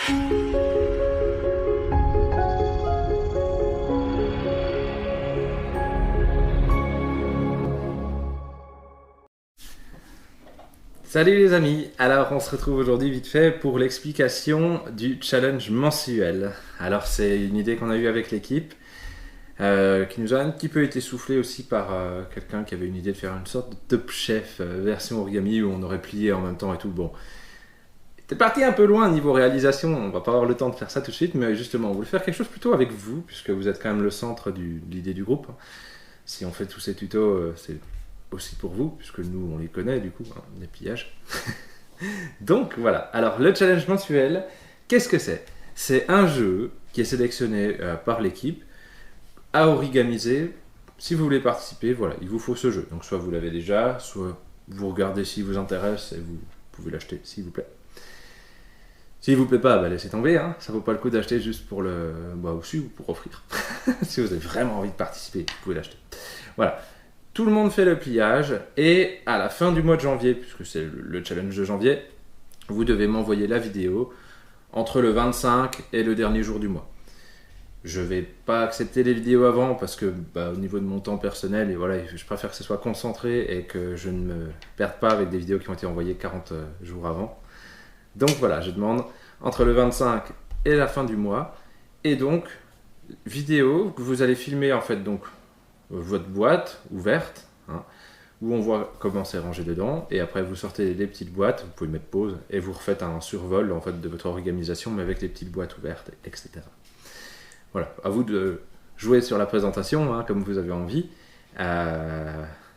Salut les amis, alors on se retrouve aujourd'hui vite fait pour l'explication du challenge mensuel. Alors c'est une idée qu'on a eue avec l'équipe, qui nous a un petit peu été soufflée aussi par quelqu'un qui avait une idée de faire une sorte de Top Chef version origami où on aurait plié en même temps et tout. Bon, t'es parti un peu loin niveau réalisation, on va pas avoir le temps de faire ça tout de suite, mais justement on voulait faire quelque chose plutôt avec vous, puisque vous êtes quand même le centre de l'idée du groupe. Si on fait tous ces tutos, c'est aussi pour vous, puisque nous on les connaît du coup, hein, les pillages. Donc voilà, alors le challenge mensuel, qu'est-ce que c'est? C'est un jeu qui est sélectionné par l'équipe à origamiser. Si vous voulez participer, voilà, il vous faut ce jeu. Donc soit vous l'avez déjà, soit vous regardez s'il vous intéresse et vous pouvez l'acheter s'il vous plaît. S'il vous plaît pas, bah laissez tomber, hein. Ça vaut pas le coup d'acheter juste pour le... Bah aussi ou pour offrir. Si vous avez vraiment envie de participer, vous pouvez l'acheter. Voilà. Tout le monde fait le pliage et à la fin du mois de janvier, puisque c'est le challenge de janvier, vous devez m'envoyer la vidéo entre le 25 et le dernier jour du mois. Je vais pas accepter les vidéos avant parce que au niveau de mon temps personnel, et voilà, je préfère que ce soit concentré et que je ne me perde pas avec des vidéos qui ont été envoyées 40 jours avant. Donc voilà, je demande entre le 25 et la fin du mois. Et donc, vidéo que vous allez filmer en fait donc votre boîte ouverte, hein, où on voit comment c'est rangé dedans, et après vous sortez les petites boîtes, vous pouvez mettre pause, et vous refaites un survol en fait de votre organisation, mais avec les petites boîtes ouvertes, etc. Voilà, à vous de jouer sur la présentation, hein, comme vous avez envie.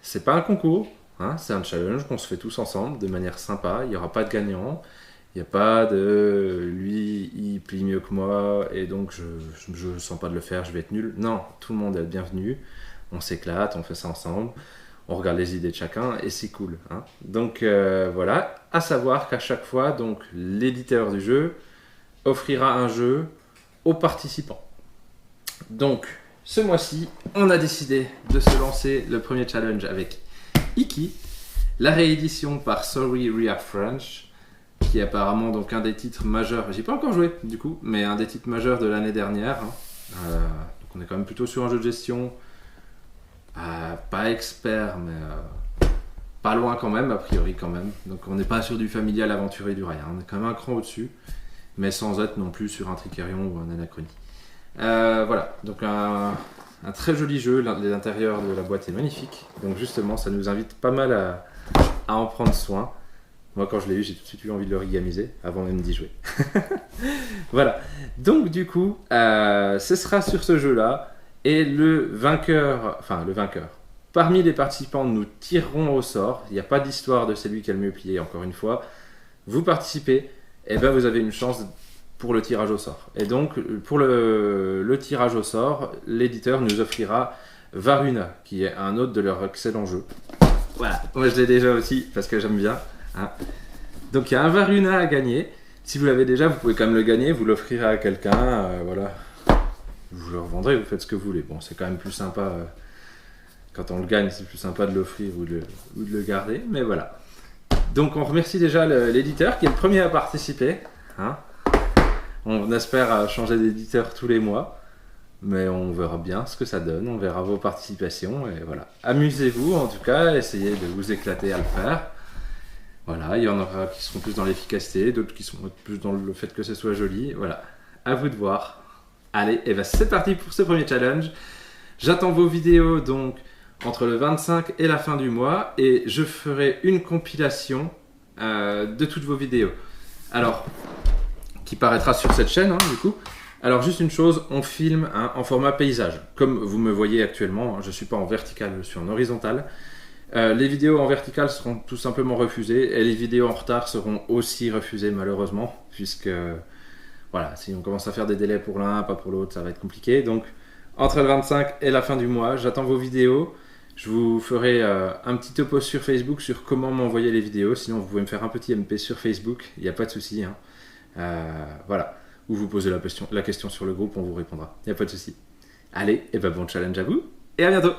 C'est pas un concours, hein, c'est un challenge qu'on se fait tous ensemble, de manière sympa, il n'y aura pas de gagnant, il n'y a pas de lui il plie mieux que moi, et donc je ne sens pas de le faire, je vais être nul. Non, tout le monde est bienvenu. On s'éclate, on fait ça ensemble, on regarde les idées de chacun et c'est cool, hein. Donc voilà, à savoir qu'à chaque fois, donc l'éditeur du jeu offrira un jeu aux participants. Donc ce mois-ci, on a décidé de se lancer le premier challenge avec Iki, la réédition par Sorry Ria French, qui est apparemment donc un des titres majeurs, j'ai pas encore joué du coup, mais un des titres majeurs de l'année dernière, hein. Donc on est quand même plutôt sur un jeu de gestion. Pas expert, mais pas loin quand même, a priori quand même. Donc on n'est pas sur du familial aventurier du rail, hein. On est quand même un cran au-dessus, mais sans être non plus sur un Tricarion ou un Anachronie. Voilà, donc un très joli jeu, l'intérieur de la boîte est magnifique. Donc justement, ça nous invite pas mal à en prendre soin. Moi quand je l'ai eu, j'ai tout de suite eu envie de le rigamiser, avant même d'y jouer. Voilà, donc du coup, ce sera sur ce jeu-là. Et le vainqueur, parmi les participants, nous tirerons au sort. Il n'y a pas d'histoire de celui qui a le mieux plié, encore une fois. Vous participez, et bien vous avez une chance pour le tirage au sort. Et donc, pour le tirage au sort, l'éditeur nous offrira Varuna, qui est un autre de leur excellent jeu. Voilà, moi je l'ai déjà aussi, parce que j'aime bien, hein. Donc il y a un Varuna à gagner. Si vous l'avez déjà, vous pouvez quand même le gagner, vous l'offrirez à quelqu'un, voilà. Vous le revendrez, vous faites ce que vous voulez. Bon, c'est quand même plus sympa, quand on le gagne, c'est plus sympa de l'offrir ou de le garder, mais voilà. Donc on remercie déjà l'éditeur qui est le premier à participer, hein. On espère changer d'éditeur tous les mois, mais on verra bien ce que ça donne, on verra vos participations, et voilà. Amusez-vous en tout cas, essayez de vous éclater à le faire. Voilà, il y en aura qui seront plus dans l'efficacité, d'autres qui seront plus dans le fait que ce soit joli, voilà. À vous de voir. Allez, et ben c'est parti pour ce premier challenge. J'attends vos vidéos donc entre le 25 et la fin du mois et je ferai une compilation de toutes vos vidéos. Alors, qui paraîtra sur cette chaîne, hein, du coup. Alors juste une chose, on filme en format paysage. Comme vous me voyez actuellement, hein, je ne suis pas en vertical, je suis en horizontal. Les vidéos en vertical seront tout simplement refusées et les vidéos en retard seront aussi refusées malheureusement, puisque... Voilà, si on commence à faire des délais pour l'un, pas pour l'autre, ça va être compliqué. Donc, entre le 25 et la fin du mois, j'attends vos vidéos. Je vous ferai un petit topo sur Facebook sur comment m'envoyer les vidéos. Sinon, vous pouvez me faire un petit MP sur Facebook, il n'y a pas de souci, hein. Voilà, ou vous posez la question sur le groupe, on vous répondra. Il n'y a pas de souci. Allez, et ben bon challenge à vous, et à bientôt!